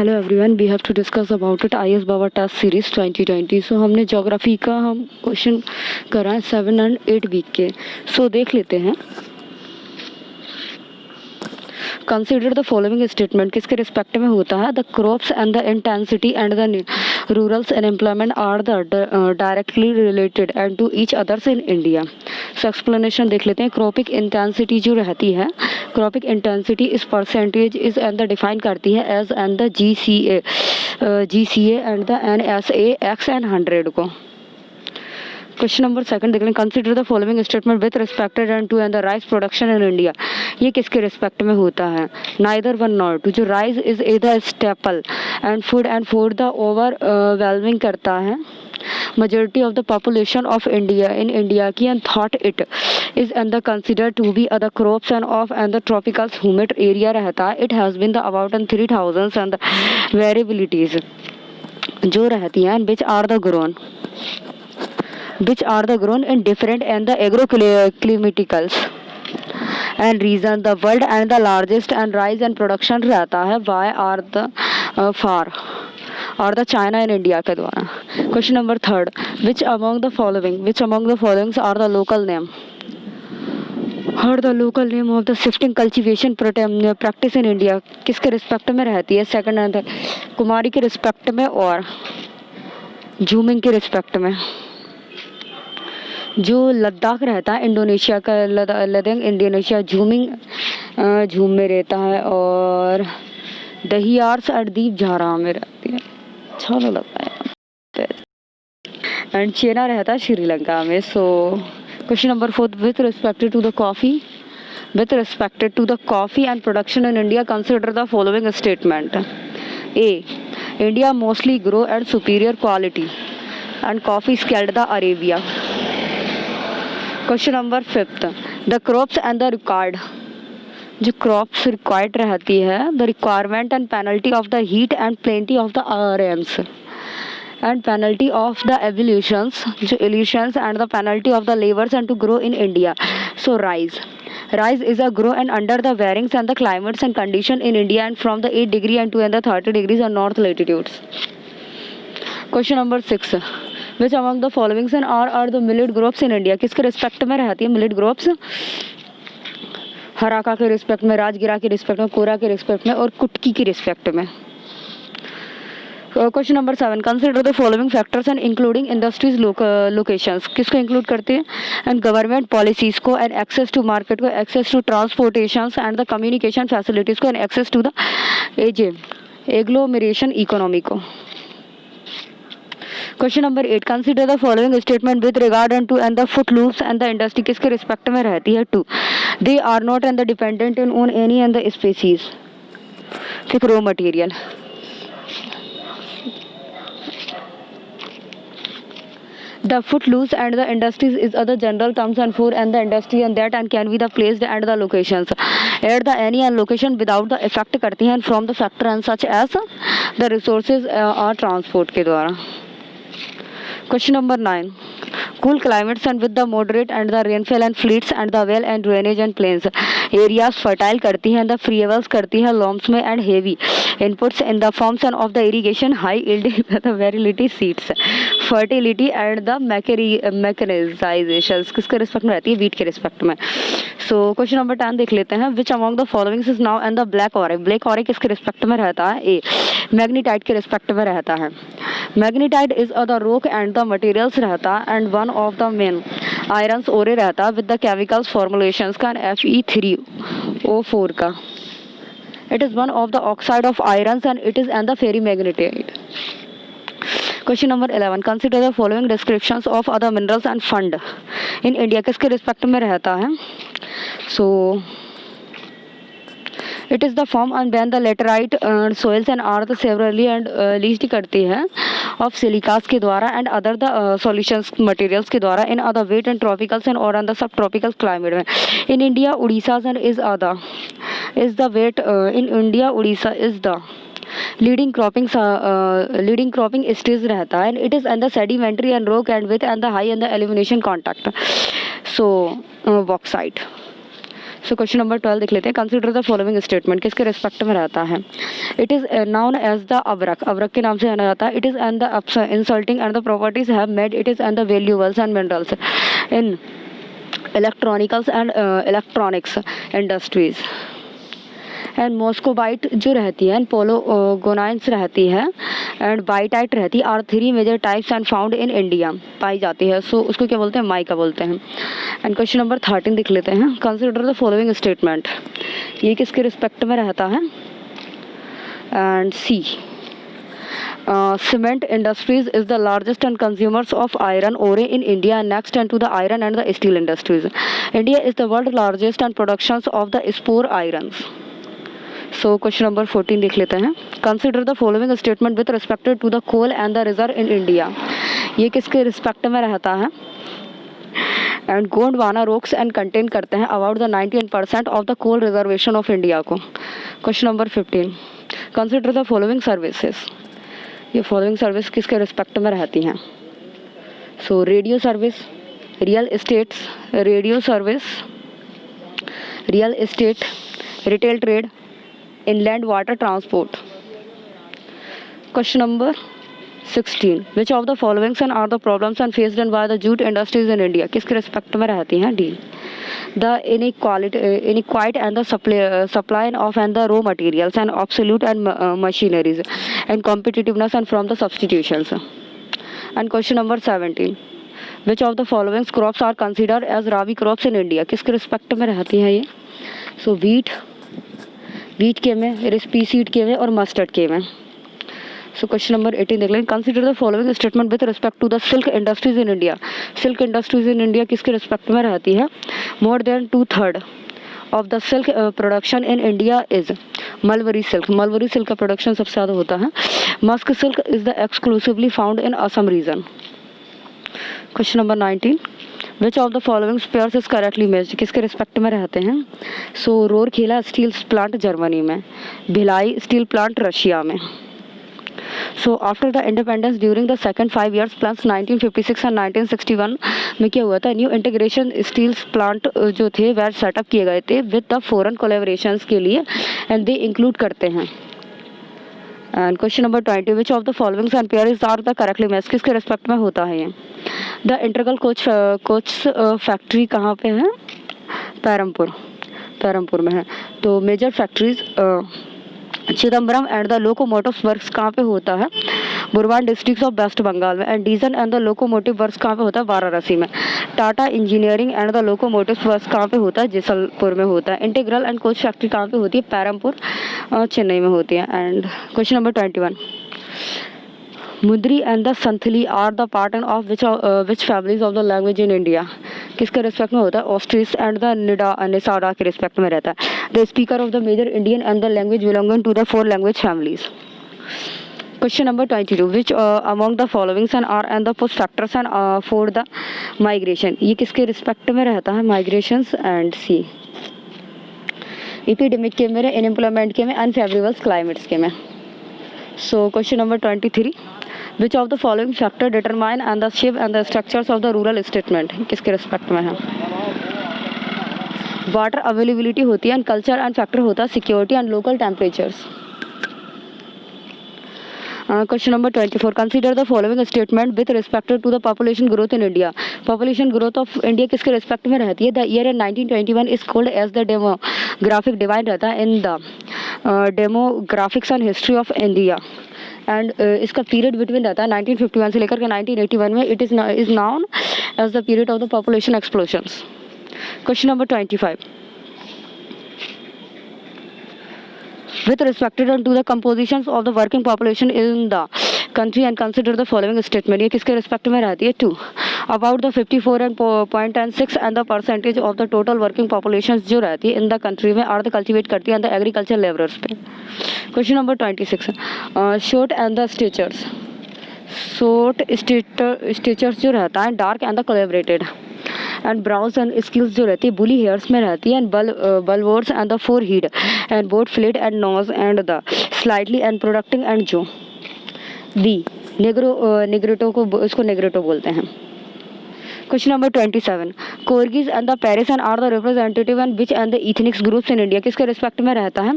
Hello everyone, we have to discuss about it IS Baba test series 2020। So हमने geography का हम question करा है 7 और 8 वीक के। सो देख लेते हैं। कंसिडर द फॉलोइंग स्टेटमेंट किसके रिस्पेक्ट में होता है। The crops and the intensity and the rurals unemployment are the directly related and to each others in India. So explanation देख लेते हैं। क्रॉपिक इंटेंसिटी जो रहती है, cropping intensity is percentage is and the define करती है as and the GCA and the NSA X and 100 को। Question number 2 देख लें। Consider the following statement with respected and to and the rice production in India. ये किसके respect में होता है। Neither one nor two. जो rice is the staple and food the overwhelming करता है majority of the population of India की and thought it is and the considered to be other crops and the tropical humid area रहता है। It has been the about 3000 and the variabilities जो रहती हैं which are the grown in different and the agroclimaticals and region the world and the largest and rise and production रहता है why are the far और the China in India के द्वारा। Question number 3 which among the followings are the local name of the shifting cultivation practice in India किसके respect में रहती है। Second answer कुमारी के रिस्पेक्ट में और झूमिंग के रिस्पेक्ट में। जो लद्दाख रहता है इंडोनेशिया का, लद्दाख इंडोनेशिया झूम में रहता है और दहियार्स अर्दीप झारा में रहती है। अच्छा लगता है। एंड चेना रहता है श्रीलंका में। So question number 4 with respected to the coffee and production in India consider the following statement. A India mostly grow at superior quality and coffee scaled the Arabia. Question number 5 the crops and the record जो crops required रहती है the requirement and penalty of the heat and plenty of the rains and penalty of the evolutions जो illusions and the penalty of the labours and to grow in India. So rice is a grow and under the varying and the climates and condition in India and from the 8 degree and to and the 30 degrees on north latitudes. Question number 6 which among the followings and are the millet groups in India किसके respect में रहती है millet gropes. हराका के respect में, राजगिरा के respect में, कोरा के रिस्पेक्ट में और कुटकी के रिस्पेक्ट में। Question number 7 consider the following factors and including industries locations किसको इंक्लूड करते हैं एंड गवर्नमेंट पॉलिसीज को एंड एक्सेस टू मार्केट को, access to transportation and the communication facilities को and access to the agglomeration economy को। Question number 8 consider the following statement with regard and to and the food loops and the industry किसके respect में रहती है। 2 they are not and the dependent in on any and the species ठीक raw material. The footloose and the industries is other general terms and for and the industry and that and can be the placed and the locations at the any and location without the effect करती हैं from the factor and such as the resources or transport के द्वारा। Question number 9 cool climates and with the moderate and the rainfall and fleets and the well and drainage and plains areas fertile करती हैं the free करती हैं loams में and heavy inputs in the forms and of the irrigation high yielding the variety seeds fertility and the mechanization किसके respect में रहती है wheat के रिस्पेक्ट में। सो क्वेश्चन नंबर 10 देख लेते हैं which among the followings is now and the black ore किसके रिस्पेक्ट में रहता है। ए मैग्नीटाइट के रिस्पेक्ट में रहता है। Magnetite is the rock and the materials रहता है and one of the main irons ore रहता है विद द केमिकल्स फॉर्मुलेशंस का Fe3O4 का। It is one of the oxide of irons and it is and the ferri magnetite. Question number 11 consider the following descriptions of other minerals and fund in India किसके respect में रहता है। So it is the form and when the laterite soils and are the severely and least करती है of silicas के द्वारा and other the solutions materials के द्वारा in other wait and tropicals and और द सब ट्रॉपिकल क्लाइमेट में। In India Orissa and is the wet in India Orissa is the leading cropping stage रहता है and it is and the sedimentary and rock and with and the high and the elimination contact. So bauxite so question number 12 देख लेते हैं. Consider the following statement, किसके respect में रहता है. It is known as the अब्रक, अब्रक के नाम से जाना जाता है. It is and the insulting and the properties have made it is and the valuables and minerals in electronicals and electronics industries. And muscovite जो रहती है, एंड पोलोगोनाइंस रहती है, एंड बाइटाइट रहती है, are 3 major types and found in India, पाई जाती है. सो उसको क्या बोलते हैं, माइका बोलते हैं. एंड क्वेश्चन नंबर 13 देख लेते हैं. कंसिडर द फॉलोइंग स्टेटमेंट, ये किसके रिस्पेक्ट में रहता है. And C, cement industries is the largest and consumers of iron ore in India, next and to the iron and the steel industries. India is the world largest and productions of the spore irons. So question number 14 देख लेते हैं. Consider the following statement with respect to the coal and the reserve in India. ये किसके respect में रहता है. And Gondwana rocks and contain करते हैं about the 91% of the coal reservation of India को. Question number 15. Consider the following services, ये following service किसके रिस्पेक्ट में रहती हैं. So radio service, real estates, radio service, real estate, retail trade, inland water transport. Question number 16. Which of the followings and are the problems and faced by the jute industries in India, किसके respect में रहती हैं. D, the inequality and the supply of and the raw materials and obsolete and machineries and competitiveness and from the substitutions. And question number 17. Which of the following crops are considered as rabi crops in India, किसके respect में रहती है ये. सो wheat के में, रिस्पी seed के में और मस्टर्ड के में. सो क्वेश्चन नंबर 18 देख लें. Consider the following statement with respect to the silk industries in India. Silk industries in India किसके रिस्पेक्ट में रहती है. More than 2/3 of the silk production in India is mulberry silk. Mulberry silk का production सबसे ज़्यादा होता है. Musk silk is the exclusively found in Assam region. Question number 19. Which of the following pairs is correctly matched, किसके respect में रहते हैं. सो रोरखेला steel plant Germany में, भिलाई स्टील प्लांट रशिया में. So after the independence during the second 5 years plus 1956 and 1961 में क्या हुआ था, न्यू इंटीग्रेशन स्टील प्लांट जो थे वह सेटअप किए गए थे विद द फॉरेन कोलैबोरेशंस के लिए, एंड दे इंक्लूड करते हैं. And question number 20. Which of the followings and pairs are the correctly match, किसके रिस्पेक्ट में होता है ये. द इंटरगल कोच फैक्ट्री कहाँ पे है. पैरमपुर में है. तो major factories Chidambaram and the locomotive works कहाँ पे होता है. Burdwan district of West Bengal में. And diesel and the locomotive works कहाँ पे होता है. वाराणसी में. Tata engineering and the locomotive works कहाँ पे होता है. जैसलपुर में होता है. इंटीग्रल एंड कोच फैक्ट्री कहाँ पे होती है. पैरमपुर चेन्नई में होती है. And question number 21. मुद्री and the Santhali are the part of which families of the language in India, किसके रिस्पेक्ट में होता है. ऑस्ट्रिस एंड द निसाडा के रिस्पेक्ट में रहता है. The speaker of the major Indian and the language belonging to the 4 language families. Question number 22. Which among the followings and are and the push factors and for the migration, ये किसके respect में रहता है. Migrations. And C, epidemic के में, unemployment के में, unfavourable climates के में. So question number 23. Which of the following factor determine and the shape and the structures of the rural statement, किसके रिस्पेक्ट में है. वाटर अवेलेबिलिटी होती है. एंड कल्चर एंड फैक्टर होता है security and local temperatures. Question number 24. Consider the following statement with respect to the population growth in India. Population growth of India किसके respect में रहती है. The year in 1921 is called as the demographic divide रहता है in the demographics and history of India. And इसका period between रहता है 1951 से लेकर के 1981 में. It is known as the period of the population explosions. Question number 25. with respect to the compositions of the working population in the country and consider the following statement. ये किसके respect में रहती है. 2. About the 54.6 and the percentage of the total working populations जो रहती है in the country में are the cultivate करती है and the agriculture laborers पे. Question number 26. Short and the stitchers. Short stitchers जो रहता है dark and the collaborated. And brows and skills जो रहती है बुली हेयर्स में रहती है. एंड बलवोर्स and the forehead and both flat and nose and the slightly and protruding and जो बी नेग्रेटो को इसको नेग्रेटो बोलते हैं. Question number 27, Coorgis and the पेरिसन are the representative and which and the ethnics groups in India, किसके respect में रहता है?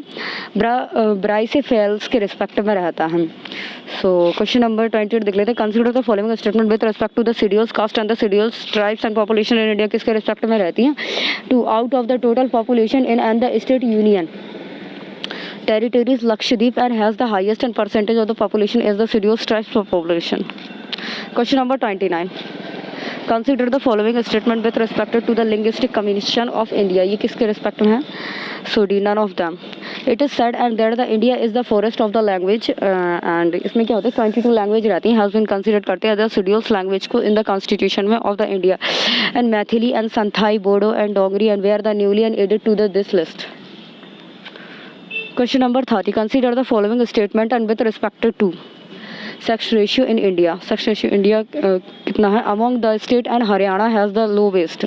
ब्राइसेफेल्स के रिस्पेक्ट में रहता है। सो क्वेश्चन नंबर 28 देख लेते हैं, consider the following statement with respect to the schedules caste and the schedules tribes and population in India, किसके रिस्पेक्ट में रहती है? 2 out of the total population in and the state union territories Lakshadweep and has the highest and percentage of the population as the scheduled tribes population. Question number 29, consider the following statement with respect to the linguistic commission of India, ये किसके respect में है? So D, none of them. It is said and that the India is the forest of the language and इसमें क्या होता है 22 language रहती हैं, has been considered करते हैं the schedules लैंग्वेज को in the constitution में of the India and Maithili and Santhai, Bodo and Dongri and were the newly and added to the this list. Question number 30, consider the following statement and with respect to sex ratio in India. Sex ratio India कितना है? Among the state and Haryana has the lowest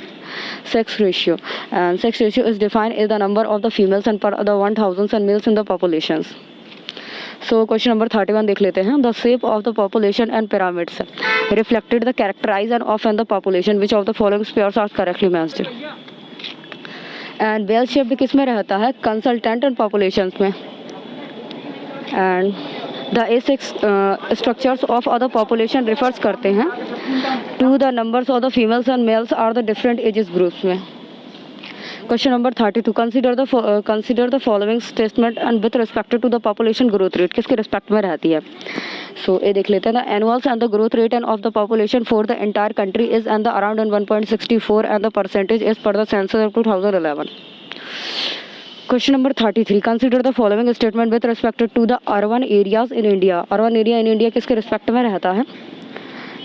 sex ratio and sex ratio is defined as the number of the females and per the 1000 and males in the populations. So question number 31 देख लेते हैं, the shape of the population and pyramids reflected the characterize and of and the population which of the following pairs are correctly matched. And bell shape किस में रहता है? Consultant and population में। And the sex structures of other population refers करते हैं to the numbers of the females and males are the different ages groups में। Question number 32, consider the following statement and with respect to the population growth rate, किसके respect में रहती है? So ये देख लेते हैं ना, annuals and the growth rate and of the population for the entire country is and the around 1.64 and the percentage is per the census of 2011। Question number 33, consider the following statement with respect to the urban areas in India. Urban area in India किसके respect में रहता है?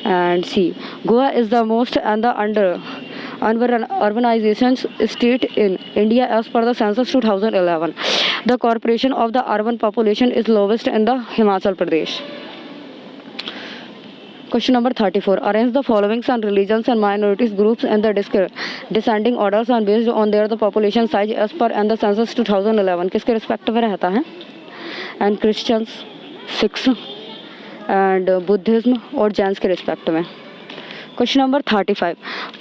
And C, Goa is the most and the under urbanization state in India as per the census 2011. The corporation of the urban population is lowest in the Himachal Pradesh. Question number 34, arrange the following and religions and minorities groups and the descending orders and based on their the population size as per and the census 2011 किसके respect में रहता है? And Christians, Sikhs and Buddhism और जैन्स के respect में। Question number 35,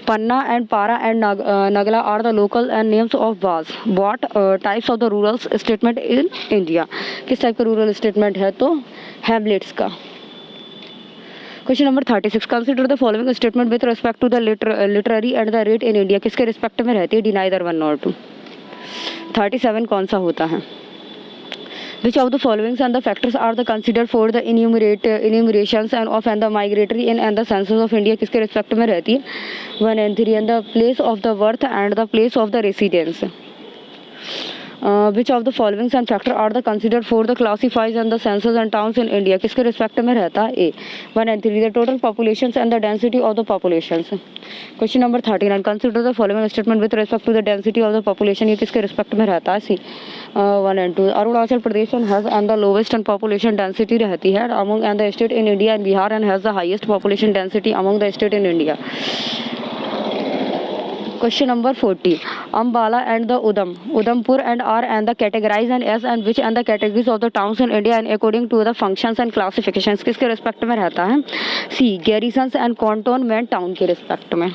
Panna and Para and Nagla are the local and names of Baz. What types of the rural statement in India? किस type का rural statement है? तो Hamlet's का। Question number 36, consider the following statement with respect to the literary and the rate in India, किसके respect में रहती है? Deny either 1 or 2। 37 कौन सा होता है? Which of the following and the factors are the considered for the enumerations and of and the migratory in and the census of India, किसके respect में रहती है? 1 and 3 and the place of the birth and the place of the residence. Which of the following and factor are the considered for the classifies and the census and towns in India, किसके respect में रहता है? A 1 and 3 the total populations and the density of the populations. Question number 39, consider the following statement with respect to the density of the population, ये किसके respect में रहता है? C 1 and 2 Arunachal Pradesh has and the lowest and population density रहती है among and the state in India and Bihar and has the highest population density among the state in India. Question number 40, Ambala and the Udampur and are and the categorized and S and which and the categories of the towns in India and according to the functions and classifications, किसके respect में रहता है? C garrisons and cantonment town के respect में।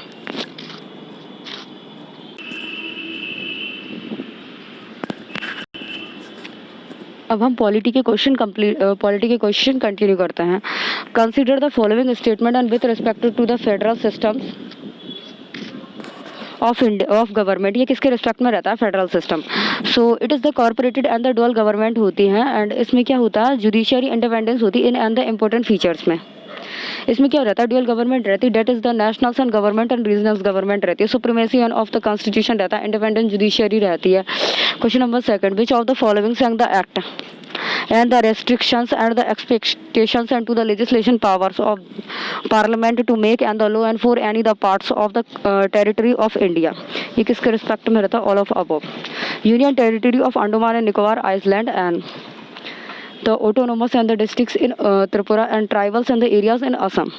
अब हम polity के question continue करते हैं। Consider the following statement and with respect to the federal systems of government, ये किसके रिस्पेक्ट में रहता है? Federal system. So it is the corporated and the dual government होती हैं एंड इसमें क्या होता है? जुडिशियरी इंडिपेंडेंस होती है इन एंड द इम्पोर्टेंट फीचर्स में। इसमें क्या रहता है? डुअल गवर्नमेंट रहती है, that is the national and government and regional government रहती है, सुप्रीमेसी ऑफ द कॉन्स्टिट्यूशन रहता है, इंडिपेंडेंट जुडिशियरी रहती है। Question number 2, which of the following and the act and the restrictions and the expectations and to the legislation powers of parliament to make and the law and for any the parts of the territory of India, ये किसके respect में रहता है? All of above. Union territory of Andaman and Nicobar island and the autonomous and the districts in Tripura and tribals and the areas in Assam.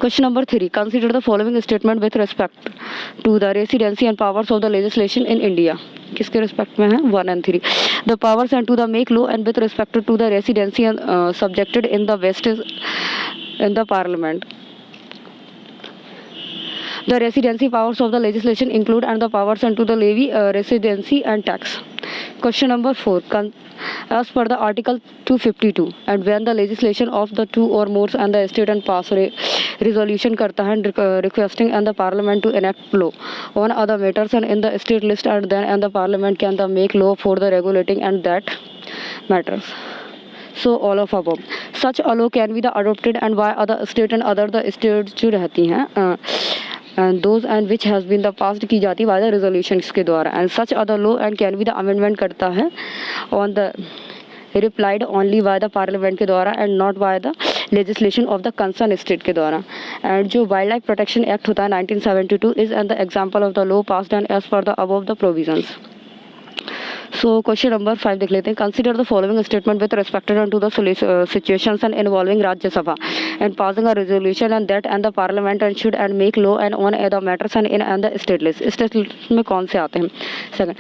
Question number 3, consider the following statement with respect to the residency and powers of the legislation in India, किसके respect में है? 1 and 3 the powers and to the make law and with respect to the residency and subjected in the west is in the parliament. The residency powers of the legislation include and the powers and to the levy residency and tax. Question number 4. As per the Article 252 and when the legislation of the two or more and the state and pass resolution करता है requesting and the parliament to enact law on other matters and in the state list and then and the parliament can the make law for the regulating and that matters. So all of above. Such a law can be the adopted and by other state and other the states जो रहती हैं and those and which has been the passed की जाती by the resolutions के द्वारा and such other law and can be the amendment करता है on the replied only by the parliament के द्वारा and not by the legislation of the concerned state के द्वारा. and जो वाइल्ड लाइफ प्रोटेक्शन एक्ट होता है 1972 is and the example of the law passed and as per the above the provisions. So question number 5 देख लेते हैं. Consider the following statement with respect to the situations and involving Rajya Sabha and passing a resolution and that and the parliament and should and make law and on other matters and in and the state list. State list में कौन से आते हैं? Second,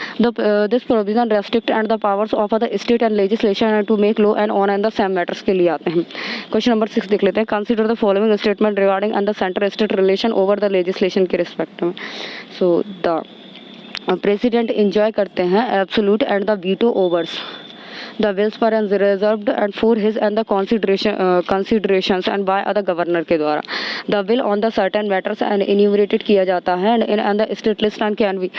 this provision restrict and the powers of the state and legislation and to make law and on and the same matters के लिए आते हैं. Question number 6 देख लेते हैं. Consider the following statement regarding and the center state relation over the legislation के respect में. So the president enjoy करते हैं absolute and the veto overs the bills पर and reserved and for his and the considerations and by other governor के द्वारा. The bill on the certain matters and enumerated किया जाता है and in the state list and can be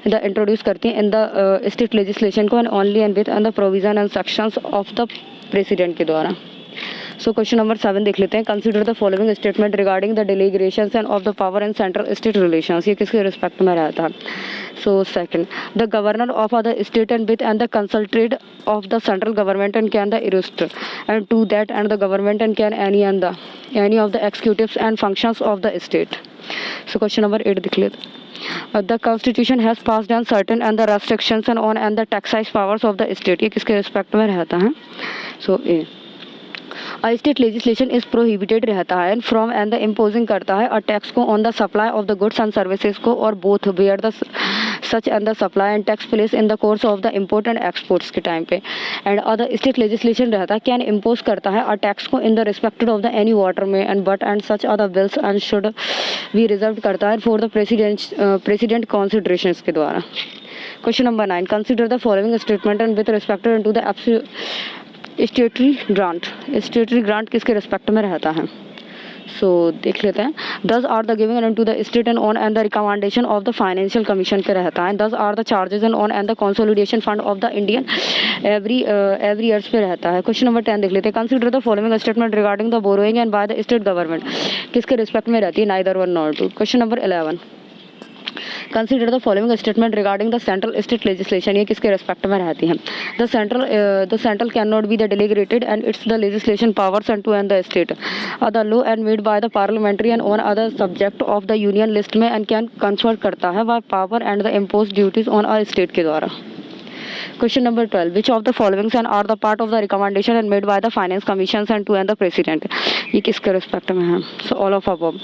the introduce करती हैं in the state legislation को and only and with and the provision and sections of the president के द्वारा. So question number 7 देख लेते हैं. Consider the following statement regarding the delegations and of the power and central state relations. ये किसके respect में रहता है? So second, the governor of the state and with and the consulted of the central government and can the arrest and to that and the government and can any of the executives and functions of the state. So question number 8 देख लेते हैं. The Constitution has passed on certain and the restrictions and on and the taxation powers of the state. ये किसके respect में रहता है? So A A state legislation is prohibited रहता है from and the imposing करता है a tax को on the supply of the goods and services को और both where the such and the supply and tax place in the course of the import and exports के time पे. and other state legislation रहता है can impose करता है a tax को in the respect of the any water में and but and such other bills and should be reserved करता है for the president considerations के द्वारा. Question number 9, consider the following statement and with respect to the statutory grant. Statutory grant किसके respect में रहता है? So देख लेते हैं. Thus are the giving and to the state and on and the recommendation of the financial commission पे रहता है. Thus are the charges and on and the consolidation fund of the Indian every years पे रहता है. Question number 10 देख लेते हैं. Consider the following statement regarding the borrowing and by the state government. किसके रिस्पेक्ट में रहती है? Neither one not two. Question number 11, consider the following statement regarding the central state legislation. ये किसके रिस्पेक्ट में रहती है? The central can not be the delegated and its the legislation powers and to and the state the law and made by the parliamentary and on other subject of the union list में and can concert करता है by power and the impose duties on a state के द्वारा. Question number 12, which of the following and are the part of the recommendation and made by the finance commissions and to and the president. ये किसके respect में है? So all of above.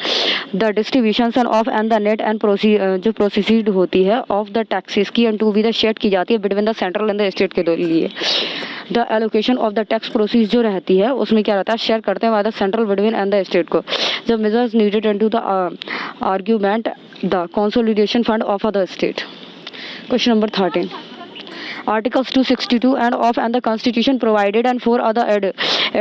The distributions and of and the net and जो proceed होती है of the taxes की and to be the shared की जाती है between the central and the state के लिए. The allocation of the tax proceeds जो रहती है उसमें क्या रहता है? शेयर करते हैं by the central between and the state को. जब measures needed into the argument the consolidation fund of the state. Question number 13. Articles 262 and of and the Constitution provided and for other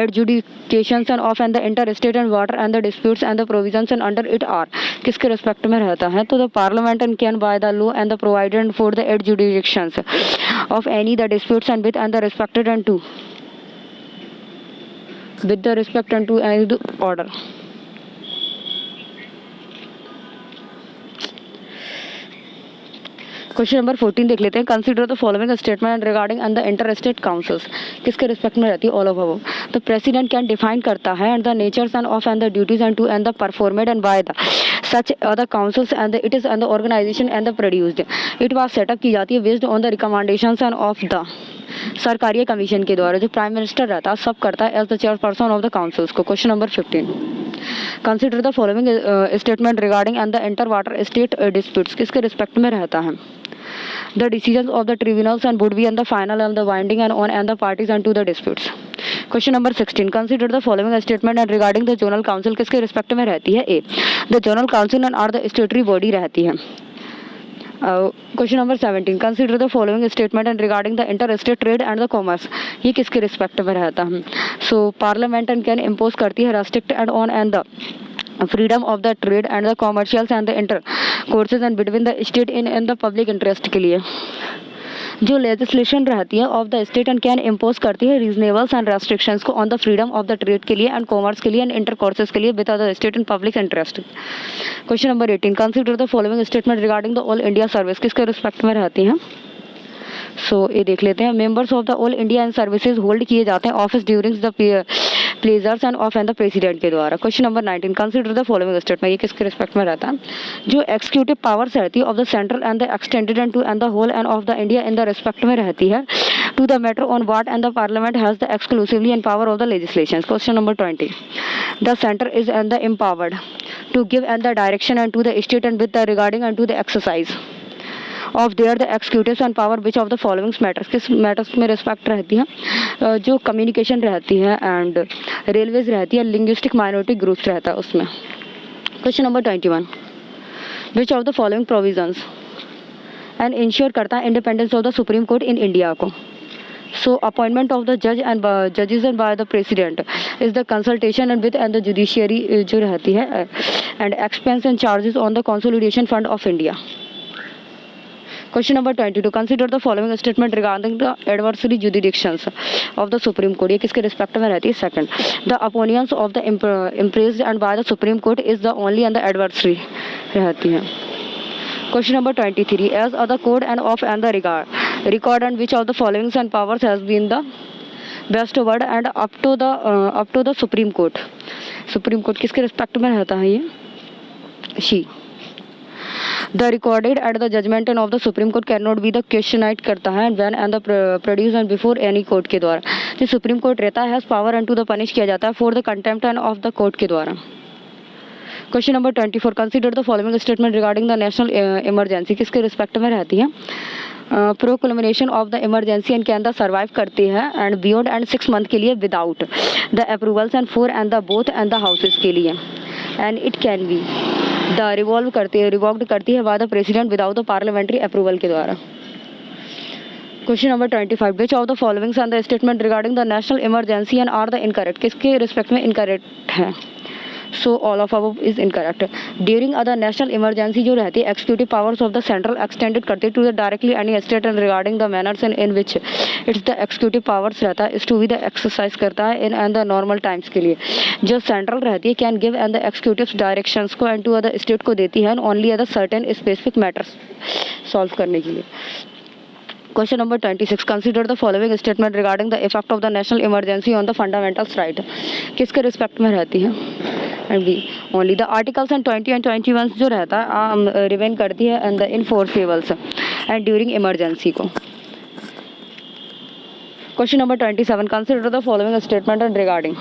adjudications and of and the interstate and water and the disputes and the provisions and under it are. किसके respect में रहता है? तो the parliament and can by the law and the provided for the adjudications of any the disputes and with and the respected and to with the respect and to any order. Question number 14 देख लेते हैं. Consider the following statement regarding and the interstate councils. किसके respect में रहती है? All of above. The president can define करता है and the natures and of and the duties and to and the performed and by the such other councils and it is and the organisation and the produced. It was set up की जाती है based on the recommendations and of the सरकारी commission के द्वारा. जो prime minister रहता है सब करता है as the chairperson of the councils को. Question number 15, consider the following statement regarding and the inter water state disputes. किसके रिस्पेक्ट में रहता है? The decisions of the tribunals and would be and the final and the binding and on and the parties and to the disputes. Question number 16, consider the following statement and regarding the zonal council किसके respect में रहती है? A, the zonal council and are the statutory body रहती है। Question number 17, consider the following statement and regarding the inter state trade and the commerce, ये किसके respect में रहता है? So parliament and can impose करती है restrict and on and the freedom of the trade and the commercials and the inter courses and between the state in the public interest के लिए। जो लेजिस्लेशन रहती है of the state and can impose करती है reasonables and restrictions को on the freedom of the trade के लिए एंड कॉमर्स के लिए एंड इंटर कोर्सेज के लिए with the state in public interest. Question number 18, consider the following statement regarding the all India service किसके respect में रहती हैं? सो ये देख लेते हैं। Members of the all India and services hold किए जाते हैं office during the pleasures and of and the president के द्वारा। Question number 19, consider the following statement, ये किसके रिस्पेक्ट में रहता है? जो एक्सिक्यूटिव पावर्स रहती है of the central and the extended and to and the whole and of the India in the respect में रहती है to the matter on what and the parliament has the exclusively in power of the legislation. Question number 20, the centre is and the empowered to give and the direction and to the state and with the regarding and to the exercise of their the executives and power which of the following matters, किस matters में respect रहती है? जो communication रहती है and railways रहती है, linguistic minority groups रहता है उसमें। Question number 21, which of the following provisions and ensure करता है independence of the supreme court in India को? So appointment of the judge and judges and by the president is the consultation and with and the judiciary जो रहती है and expense and charges on the consolidation fund of India. Question number 22, consider the following statement regarding the adversary jurisdictions of the Supreme Court, ये किसके respect में रहती है? Second, the opinions of the impressed and by the Supreme Court is the only and the adversary रहती है। Question number 23, as other code and of and the record and which of the following and powers has been the best word and up to the Supreme Court, Supreme Court किसके respect में रहता है? ये she. The recorded at the judgment and of the Supreme Court cannot be the questioned करता है when and the produce and before any court के द्वारा। जो Supreme Court रहता है has power and to the punish किया जाता है for the contempt and of the court के द्वारा। Question number 24, consider the following statement regarding the national emergency किसके रिस्पेक्ट में रहती है? Proclamation of the emergency and can the survive करती है एंड बियॉन्ड एंड 6 मंथ के लिए without the approvals and for and the both and the houses के लिए and it can be the revoked करती है by the president without the parliamentary approval के द्वारा। Question number 25, which of the followings and the statement regarding the national emergency and are the incorrect, किसके respect में incorrect है? So all of above is incorrect. During other national emergency जो रहती है executive powers of the central extended करती है to the directly any state and regarding the manners in which its the executive powers रहता है is to be the exercise करता है इन and the normal times के लिए। जो सेंट्रल रहती है can give and the executive directions को एंड टू अदर स्टेट को देती है only other certain specific matters solve करने के लिए। Question number 26, consider the following statement regarding the effect of the national emergency on the fundamentals right, किसके respect में रहती है? And B only the articles and 20 and 21 जो रहता है रिमेन करती है and the इनफोर्सेबल्स and during emergency को। Question number 27, consider the following statement and regarding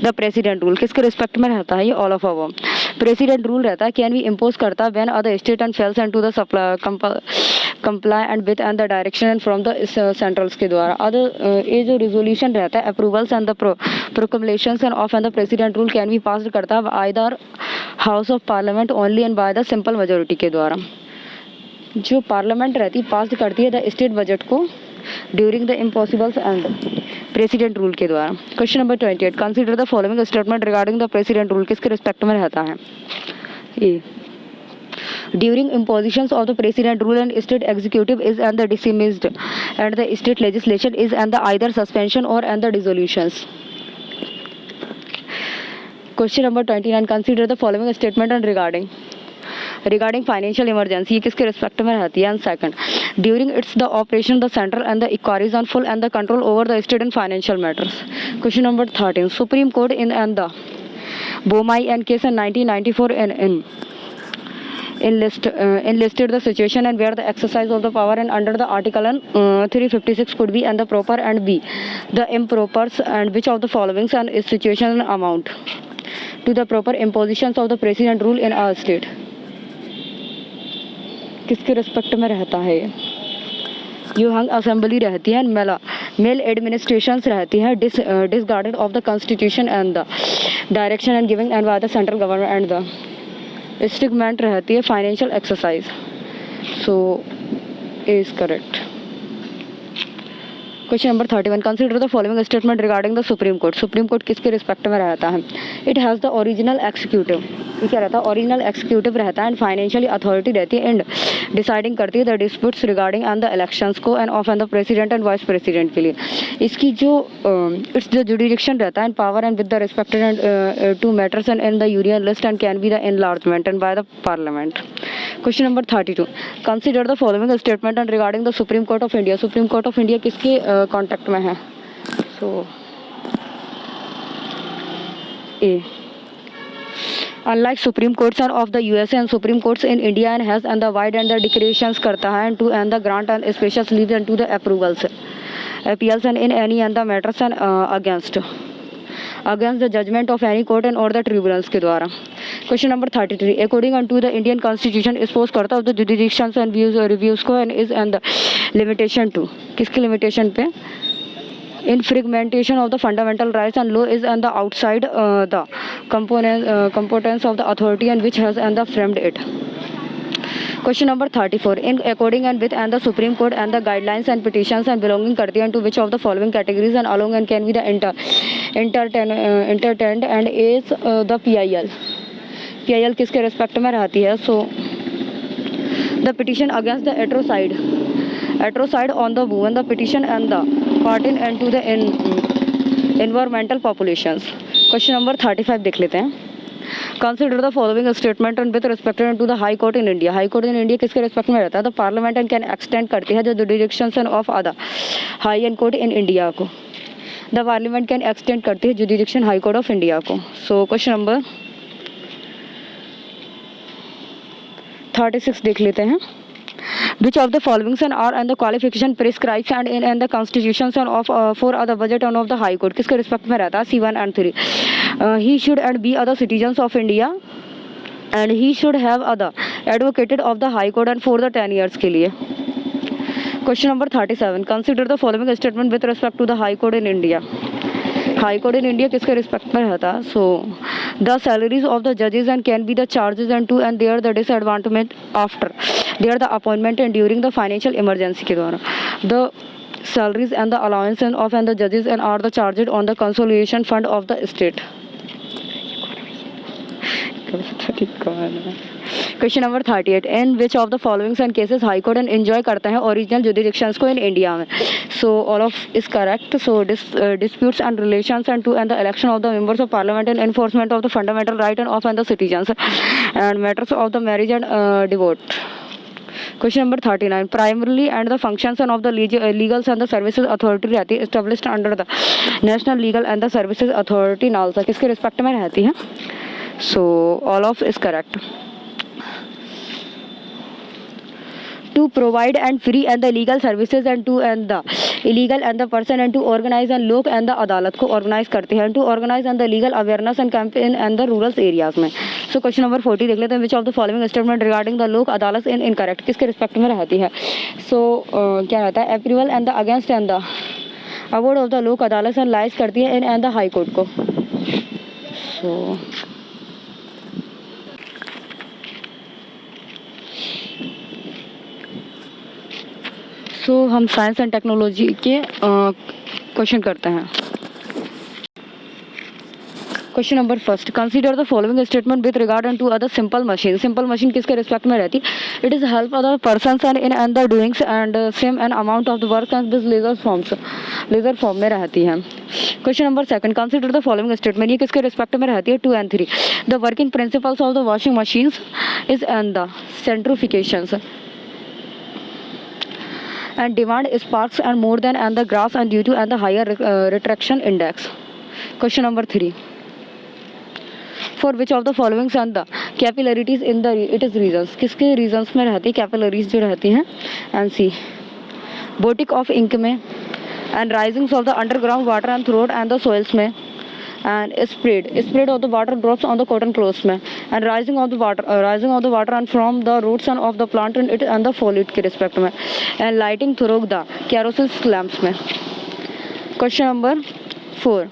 the president rule किसके रिस्पेक्ट में रहता है? ये all of above. President rule रहता है कैन बी इम्पोज करता है when other state and fails and to the comply and with and the direction and from the centrals के द्वारा। अदर ये जो रिजोल्यूशन रहता है approvals and the proclamations and of and the president rule can be पास करता है either house of parliament only and by the simple majority के द्वारा। जो पार्लियामेंट रहती है पास करती है द स्टेट बजट को during the impossibles and president rule के द्वारा। Question number 28, consider the following statement regarding the president rule किसके रिस्पेक्ट में रहता है? ए during impositions of the president rule and state executive is and the dismissed and the state legislation is and the either suspension or and the dissolutions. Question number 29, consider the following statement and regarding financial emergency किसके respect में रहती है? And second, during its the operation the central and the acquires on full and the control over the state in financial matters. Question number 13, supreme court in and the Bommai and case in 1994 in enlisted the situation and where the exercise of the power and under the article and 356 could be and the proper and be the impropers and which of the followings and is situation amount to the proper impositions of the president rule in our state, किसके respect में रहता है? युहांग assembly रहती है mail administrations रहती है disregarded of the constitution and the direction and giving and by the central government and the स्टिगमेंट रहती है financial exercise. So is correct. Question number 31. Consider the following statement regarding the supreme court. Supreme court किसके respect में रहता है? It has the original executive. ये क्या रहता है? ओरिजिनल एक्सिक्यूटिव रहता है एंड फाइनेंशियली अथॉरिटी रहती है एंड डिसाइडिंग करती है the disputes regarding and the elections को and of and the president and vice president के लिए. इसकी जो इट्स द जुडिक्शन रहता है and power and with the respected and to matters and in the union list and can be the enlargement and by the parliament. Question number 32. Consider the following statement and regarding the supreme court of India. Supreme court of India किसके contact में है? So A. Unlike Supreme Courts of the USA and Supreme Courts in India and has and the wide and the declarations करता है and to and the grant and special leave and to the approvals, appeals and in any and the matters and against the judgment of any court and or the tribunals के द्वारा. Question number 33. According unto the Indian Constitution expose करता of the jurisdictions and views or reviews को and is and the limitation to किसकी limitation पे? Infringement of the fundamental rights and law is on the outside the competence of the authority and which has and the framed it. Question number 34. In according and with and the Supreme Court and the guidelines and petitions and belonging करती है to which of the following categories and along and can be the entertained and is the PIL. PIL किसके respect में रहती है? So the petition against the atrocide on the woman, the petition and the party and to the environmental populations. Question number 35 देख लेते हैं. Consider the following statement and with respect to the High Court in India. High Court in India किसके respect में रहता है? The Parliament and can extend करती है जो jurisdictions of other High Court in India को. The Parliament can extend करती है jurisdiction High Court of India को. So question number 36 देख लेते हैं. Which of the following are and the qualification prescribed and in and the constitutions and of for other budget and of the High Court किसके respect में रहता है? C1 and 3. He should and be other citizens of India and he should have other advocated of the High Court and for the 10 years के लिए. Question number 37. Consider the following statement with respect to the High Court in India. High Court in India किसके respect में रहता है? So the salaries of the judges and can be the charges and to and they are the disadvantage after they are the appointment and during the financial emergency के द्वारा. The salaries and the allowance and of and the judges and are the charged on the consolidation fund of the state. Question number 38. In which of the following and cases High Court and enjoy करता है original jurisdictions को in India में? So all of is correct. So disputes and relations and to and the election of the members of parliament and enforcement of the fundamental right and of and the citizens and matters of the marriage and divorce. Question number 39. Primarily and the functions and of the legals and the services authority रहती है established under the national legal and the services authority NALSA किसके respect में रहती है? So all of is correct. To provide and free and the legal services and to and the illegal and the person and to organize and लोक and the अदालत को organize करते हैं and to organize and the legal awareness and campaign and the rural areas में. So question number 40 देख लेते हैं. Which of the following statement regarding the लोक अदालत in incorrect किसके रिस्पेक्ट में रहती है? So क्या रहता है? Approval and the against and the award of the लोक अदालत and lies करती है in and the high court को. So हम साइंस एंड टेक्नोलॉजी के क्वेश्चन करते हैं. Question number first. Consider the following statement with regard and to other simple machine. Simple machine किसके रिस्पेक्ट में रहती? It is help other persons and in and the doings and same an amount of the work and this lesser form में रहती है. Question number second. Consider the following statement. ये किसके respect में रहती है? 2 and 3. The working principles of the washing machines is and the centrifugations and demand sparks and more than and the grass and due to and the higher retraction index. Question number 3. For which of the following and the capillarities in the it is regions किसके regions में रहती है capillaries जो रहती हैं? And C. Boutique of ink में and risings of the underground water and throat and the soils में and spread of the water drops on the cotton clothes में and rising of the water and from the roots and of the plant and it and the foliage के respect में and lighting through the kerosene lamps में. Question number 4,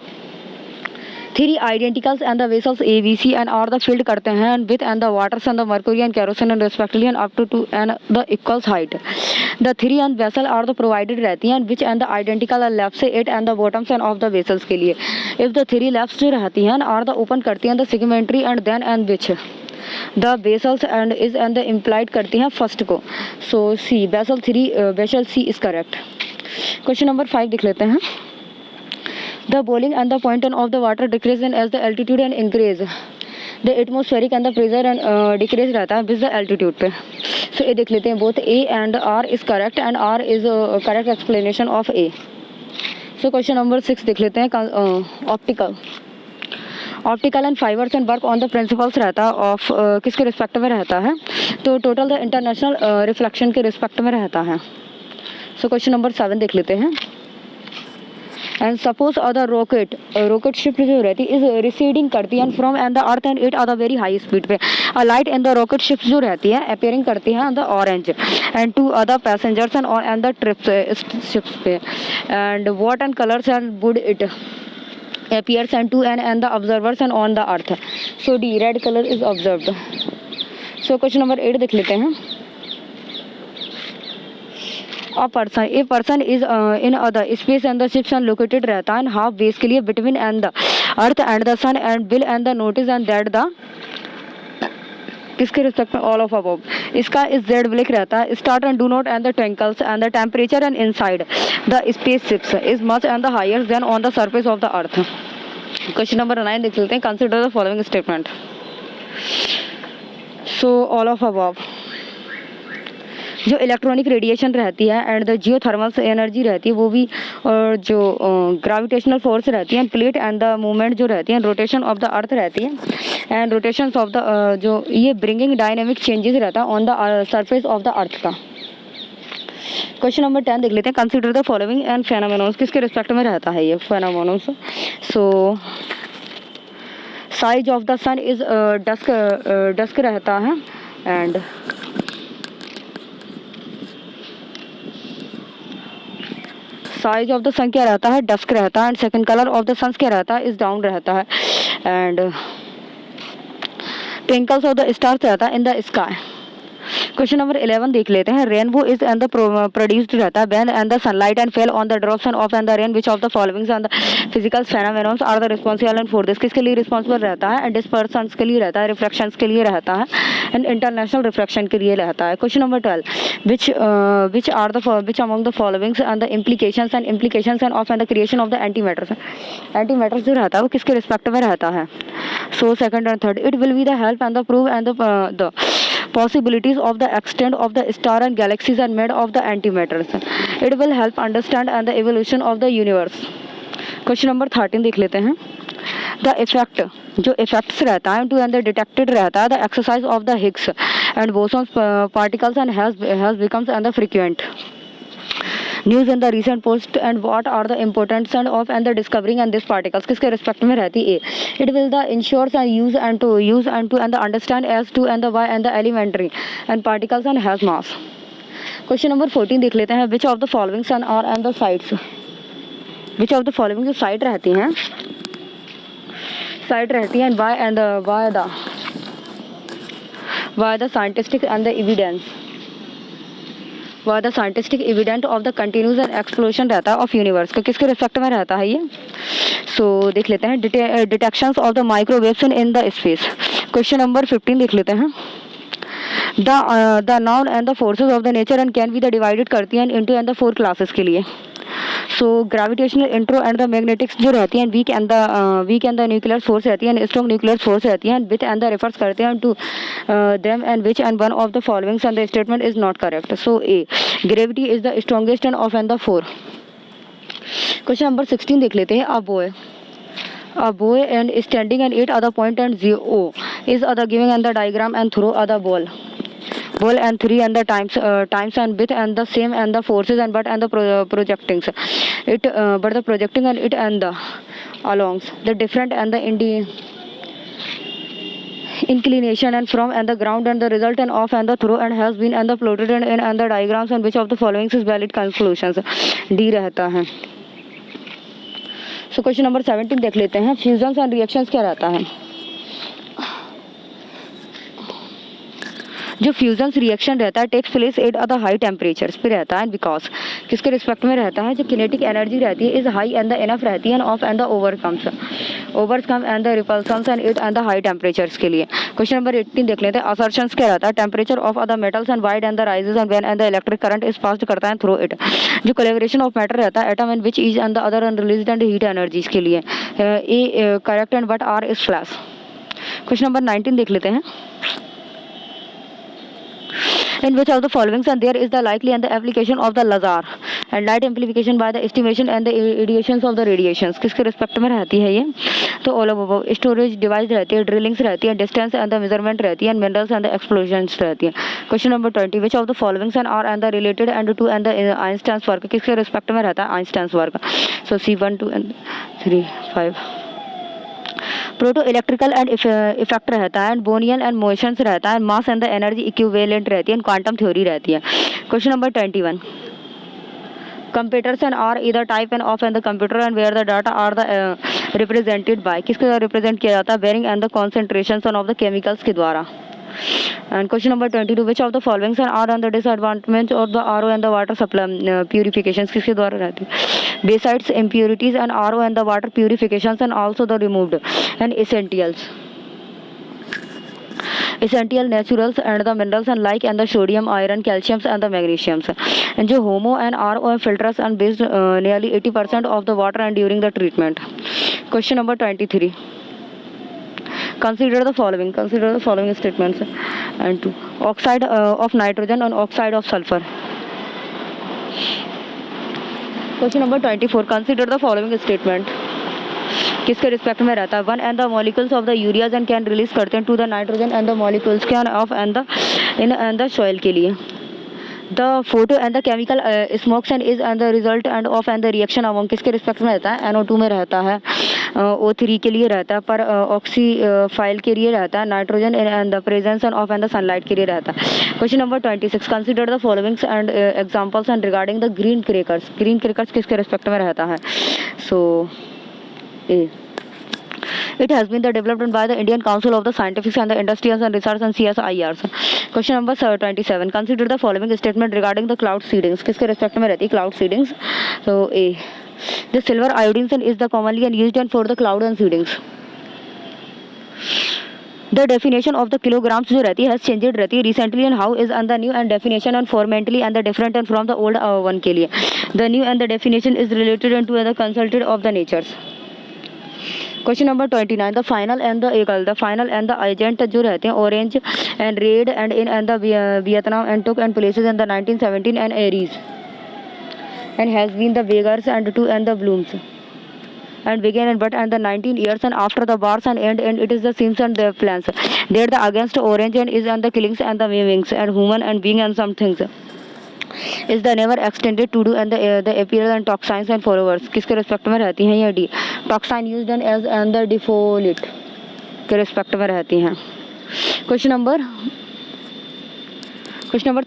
three identicals and the vessels A B C and are the filled करते हैं and with and the waters and the mercury and kerosene and respectively and up to and the equals height. The three and vessel are the provided रहती हैं which and the identical are left से it and the bottoms and of the vessels के लिए। If the three left जो रहती हैं are the open करती हैं the segmentary and then and which the vessels and is and the implied करती हैं फर्स्ट को। So C vessel three, vessel C is correct. Question number 5 देख लेते हैं। The boiling and the point of the water decrease in as the altitude and increase the atmospheric and the pressure and decrease रहता है with the altitude पे। So ये देख लेते हैं, both A and R is correct and R is a correct explanation of A। So question number 6 देख लेते हैं। Optical and fibres and work on the principles रहता है ऑफ किसके रिस्पेक्ट में रहता है, तो टोटल द इंटरनेशनल रिफ्लेक्शन के रिस्पेक्ट में रहता है। सो क्वेश्चन नंबर 7 देख लेते हैं। And suppose other rocket ship जो रहती है इज रिसीडिंग करती है from and the earth and it are the very high speed पे। A light in the rocket ships जो रहती है अपेयरिंग करती है the orange and to other passengers and the trips ships पे and what and colours and would it appears and to and the observers and on the earth। so D red color is observed। so question number 8 देख लेते हैं। a person is in other space and the ships and located रहता है half base के लिए between and the earth and the sun and will and the notice and that the किसके respect में all of above. इसका इस jet black रहता है stars and do not and the twinkles and the temperature and inside the space ships is much and the higher than on the surface of the earth. Question number 9 देख लेते हैं। Consider the following statement. So all of above जो electronic radiation रहती है and the geothermal energy रहती है वो भी, और जो ग्रेविटेशनल फोर्स रहती है प्लेट एंड द मूवमेंट जो रहती है रोटेशन ऑफ द अर्थ रहती है एंड रोटेशन ऑफ द जो ये ब्रिंगिंग डायनेमिक चेंजेस रहता है on the surface of the earth का। क्वेश्चन नंबर 10 देख लेते हैं। Consider the following and phenomenons किसके रिस्पेक्ट में रहता है ये phenomenons. So size of the sun is dusk रहता है and size of the sun क्या रहता है डस्क रहता है and second colour of the sun क्या रहता है इज डाउन रहता है and twinkles of the stars रहता है in the sky. Question number 11 देख लेते हैं। Rainbow is and the produced रहता है when and the sunlight and fall on the drops and of and the rain which of the followings and the physical phenomenons are the responsible for this किसके लिए responsible रहता है and डिस्पर्शंस के लिए रहता है, रिफ्रैक्शंस के लिए रहता है एंड इंटरनेशनल रिफ्रैक्शन के लिए रहता है। Question number 12 which among the followings and the implications and of and the creation of the antimatters जो रहता है वो किसके रिस्पेक्ट में रहता है। So second and third it will be the help and the prove and the possibilities of the extent of the star and galaxies and made of the antimatters। it will help understand and the evolution of the universe। Question number 13 देख लेते हैं। The effect जो effects रहता है to and the detected रहता है the exercise of the Higgs and boson particles and has becomes and the frequent news in the recent post and what are the importance and of and the discovering and this particles किसके respect में रहती है। It will the insures and use and to and the understand as to and the why and the elementary and particles and has mass. Question number 14 देख लेते हैं। Which of the followings and are and the sites which of the following जो site रहती हैं and why the scientistic and the evidence the scientistic evident of the continuous and explosion रहता है of universe का किसके respect में रहता है ये। सो देख लेते हैं detections of the microwaves in the space. Question number 15 देख लेते हैं। The known and the forces of the nature and can be the divided करती हैं इनटू एंड द 4 क्लासेस के लिए। So gravitational intro and the magnetics जो रहती हैं weak and the nuclear force रहती है स्ट्रॉन्ग न्यूक्लियर फोर्स रहती है विथ एंड द रेफर्स करते हैं to them and which and one of the followings and the statement is not correct. So A gravity is the strongest and of and the 4। Question number 16 देख लेते हैं। A boy and standing at 8 other point and 0 is other giving and the diagram and throw other ball and 3 and the times and width and the same and the forces and but and the projecting it but the projecting and it and the alongs the different and the inclination and from and the ground and the result and of and the throw and has been and the plotted and in and the diagrams and which of the following is valid conclusions। D रहता है। सो question number 17 देख लेते हैं, fusions and reactions क्या रहता है। जो fusions reaction रहता है takes place at a high temperatures पे रहता है, बिकॉज किसके रिस्पेक्ट में रहता है, जो किनेटिक एनर्जी रहती है is high and the enough रहती है of and the overcome and the repulsions and it and the high temperatures के लिए। क्वेश्चन नंबर 18 देख लेते हैं, असर्शंस क्या रहता है, temperature of other metals and wide and the rises and when and the electric current is passed करता है थ्रू इट। जो कोलैबोरेशन ऑफ मैटर रहता है atom and which is and the other unreleased and heat energies के लिए, A correct and but R is flash. Question number 19 देख लेते हैं, in which of the following and there is the likely and the application of the laser and light amplification by the estimation and the irradiations of the radiations, किसके respect में रहती है ये, तो all of above. Storage device रहती है, ड्रिलिंग्स रहती है, डिस्टेंस एंड द मेजरमेंट रहती है, मिनरल्स एंड द एक्सप्लोजन्स रहती है। Question number 20, which of the followings are and the related and to and the Einstein's work, किसके रिस्पेक्ट में रहता है, Einstein's work. So C1 2 and 3 5। Proto electrical and effect रहता है, एंड बोनियन एंड मोशंस रहता है, mass and the energy equivalent रहती है, एंड क्वांटम थ्योरी रहती है। Question number 21, computers and are either type and of and the computer and where the data are the represented by, किसके द्वारा represent किया जाता है, varying and the concentration of the chemicals के द्वारा। And question number 22, which of the following are on the disadvantage of the RO and the water supply purifications, किसके द्वारा रहती है, besides impurities and RO and the water purifications and also the removed and essential naturals and the minerals and like and the sodium, iron, calcium and the magnesium. And जो homo and RO filters and based nearly 80% of the water and during the treatment. Question number 23, consider the following statements and 2, oxide of nitrogen and oxide of sulfur. Question number 24, consider the following statement, किसके respect में रहता है, one and the molecules of the ureas and can release करते हैं to the nitrogen and the molecules can of and the in and the soil के लिए। The photo and the chemical smokes and is and the result and of and the reaction among, किसके respect में रहता है, NO2 में रहता है, O3 के लिए रहता है, पर ऑक्सीफाइल के लिए रहता है, nitrogen and the presence of and the sunlight के लिए रहता है। Question number 26, consider the followings and examples and regarding the green crackers किसके रिस्पेक्ट में रहता है। So A, it has been developed by the Indian Council of the Scientific and the Industrial and Research and CSIRs. Question number 27, consider the following statement regarding the cloud seedings, किसके respect में रहती है cloud seedings। So A, the silver iodine is the commonly and used for the cloud and seedings. The definition of the kilograms जो रहती है has changed रहती है recently and how is and the new and definition and formatally and the different and from the old one के लिए। The new and the definition is related and to the consulted of the natures। Question number 29, the final and the agent जो रहते हैं orange and red and in and the Vietnam and took and places in the 1917 and areas and has been the beggars and to and the blooms and began and but and the 19 years and after the wars and end and it is the seams and the plants there the against orange and is and the killings and the maimings and human and being and some things is the never extended to do and the appearance and toxins and followers, किसके respect में रहती हैं, ये D toxin used as and the defoliant के respect में रहती हैं। Question number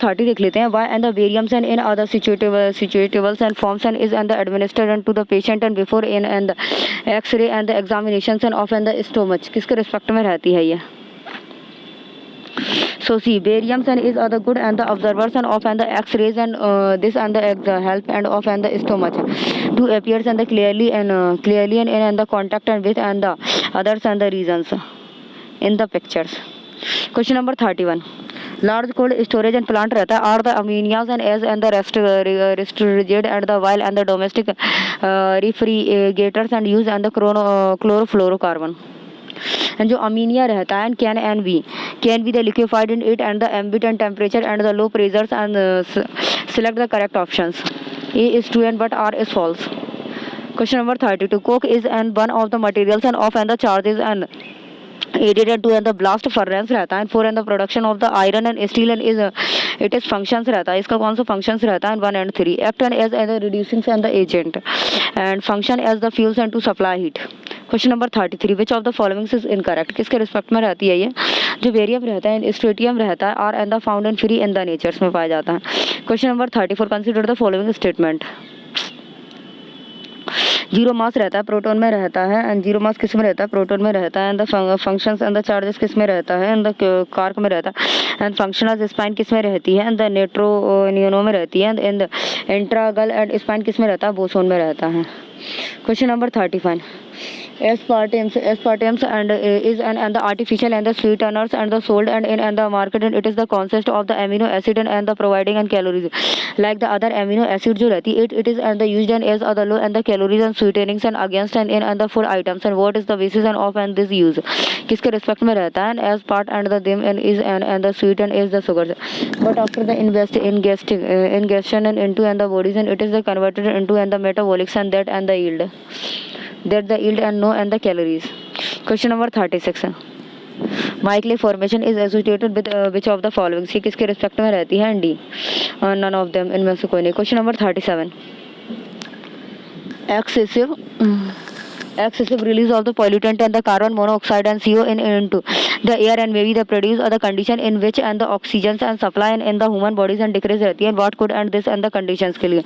30 देख लेते हैं, why and the bariums and in other suitables and forms and is and the administered and to the patient and before in and the X ray and the examination and of and the stomach, किसके respect में रहती है ये। So see, bariums and is the good and the observers and of and the X-rays and this and the help and of and the stomach to appears and the clearly and the contact and with and the others and the reasons in the pictures. Question number 31, large cold storage and plant रहता है are the ammonias and as and the refrigerant and the while and the domestic refrigerators and use and the chlorofluorocarbon। and जो anaemia रहता है and can be the liquefied in it and the ambient temperature and the low pressures and select the correct options. A is true and but R is false. Question number 32, coke is and one of the materials and of and the charges and aided to and the blast furnace रहता है, for and the production of the iron and steel and is it is functions रहता है, इसका कौन सा functions रहता है, 1 and 3 act and as the reducing and the agent and function as the fuels and to supply heat। Question number 33, which of the following is incorrect, किसके respect में रहती है ये, जो बेरियम रहता है स्ट्रेटियम रहता है और and the found and free in the natures में पाया जाता है। Question number 34, consider the following statement, zero mass रहता है, प्रोटॉन में रहता है, एंड जीरो मास किस में रहता है, प्रोटॉन में रहता है, and the functions and the charges किस में रहता है, एंड द कार्क में रहता है, एंड फंक्शनल स्पाइन किस में रहती है, एंड द न्यूट्रोनियनो में रहती है, एंड इंट्रागल एंड स्पाइन किस में रहता है, बोसोन में रहता है। Question number 35, aspartame and is and the artificial and the sweeteners and the sold and in and the market, and it is the consist of the amino acid and the providing and calories like the other amino acid जो रहती है, it is and the used and as other low and the calories and sweetenings and against and in and the food items, and what is the basis and of and this use किसके respect में रहता है, as part and the them and is and the sweet and is the sugar, but after the ingestion and into and the bodies, and it is the converted into and the metabolics and that and the yield and no and the calories. Question number 36, micelle formation is associated with which of the following, C किसके respect में रहती है, and D none of them, इनमें से कोई नहीं। Question number 37, excessive release of the pollutant and the carbon monoxide and CO into the air and maybe the produce or the condition in which and the oxygens and supply in the human bodies and decrease रहती है, and what could and this and the conditions के लिए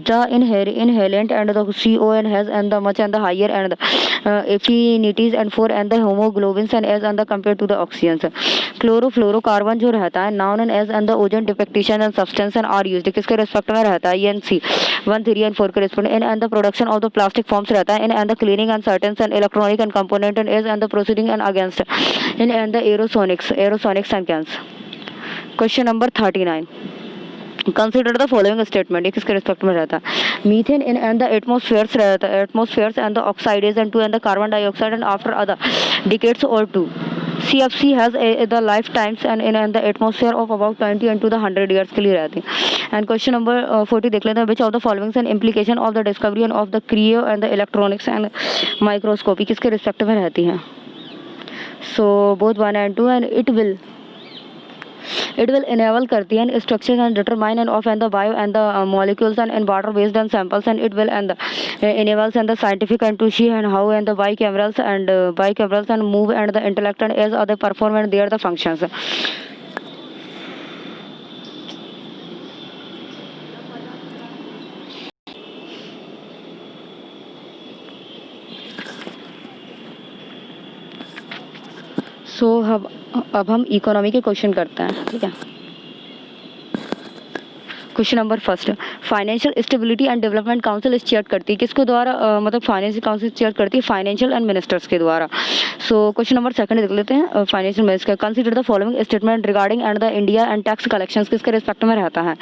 the inhalant and the CO and has and the much and the higher and the affinities and for and the hemoglobins and as and the compared to the oxygens, chlorofluorocarbon जो रहता है noun and as and the ozone depictation and substance and are used किसके respect में रहता है, N C 1, 3 and 4 correspond in and the production of the plastic forms रहता है, in and the cleaning and certain and electronic and component and is and the proceeding and against in and the aerosonics and cans. Question number 39, consider the following statement, ये किसके respect में रहता है, methane in and the atmospheres and the oxidises and to and the carbon dioxide and after other decades or two CFC has the lifetimes and in the atmosphere of about 20 into the 100 years के लिए रहती है। And question number 40 देख लेते हैं, which of the followings and implication of the discovery and of the cryo and the electronics and microscopy किसके respect में रहती है, so both 1 and 2, and it will enable करती है structures and determine and of and the bio and the molecules and water based and samples, and it will and the enables and the scientific and to see and how and the bicamerals and move and the intellect and as other perform and their the functions. सो अब हम economy के question करते हैं, ठीक है। Question number first, financial stability and development council इस chair करती है किसके द्वारा, मतलब फाइनेंशियल काउंसिल चेयर करती है फाइनेंशियल एंड मिनिस्टर्स के द्वारा। सो क्वेश्चन नंबर सेकंड देख लेते हैं, financial minister consider the following statement regarding and the India and tax collections किसके रिस्पेक्ट में रहता है,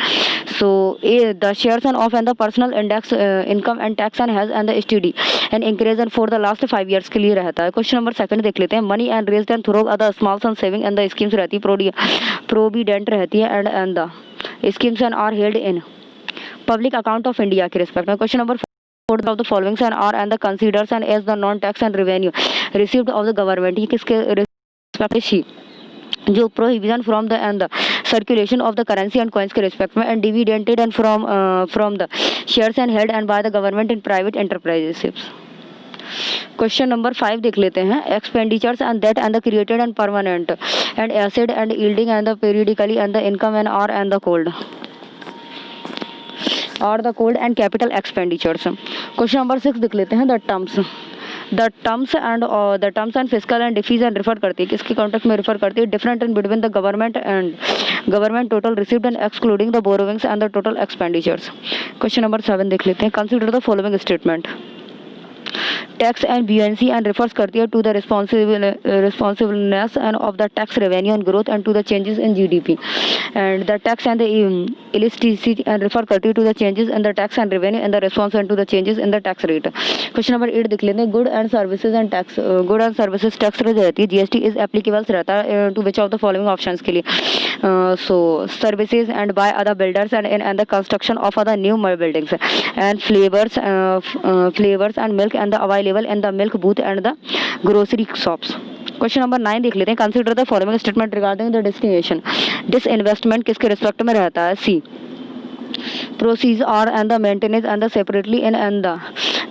so A the shares and of and the personal index income and tax and has and the steady and increase and for the last 5 years के लिए रहता है। Question number second देख लेते हैं, money and raised and through other small and saving and the schemes रहती है, provident रहती है and the schemes and are held in public account of India के रिस्पेक्ट में। Question number 4 of the followings and are and the considers and as the non tax and revenue received of the government, ये किसके respect में, जो prohibition from the and the circulation of the currency and coins के respect में, and dividends and from the shares and held and by the government in private enterprises. Question number 5 देख लेते हैं, expenditures and that and the created and permanent and asset and yielding and the periodically and the income and are and the called and capital expenditures. Question number 6 देख लेते हैं, the terms and fiscal and deficit and refer करती है किसके context में refer करती है, different and between the government total received and excluding the borrowings and the total expenditures. Question number 7 देख लेते हैं, consider the following statement, tax and BNC and refers करती है to the responsibleness and of the tax revenue and growth and to the changes in GDP, and the tax and the elasticity and refer करती है to the changes in the tax and revenue and the response and to the changes in the tax rate. Question number 8 देख लेते हैं, good and services tax rate रहती है, GST is applicable रहता है to which of the following options के लिए, so services and by other builders and the construction of other new buildings and flavours and milk and the available in the milk booth and the grocery shops. Question number 9 देख लेते हैं, consider the following statement regarding the destination disinvestment किसके respect में रहता है, c proceeds और and the maintenance and the separately in and the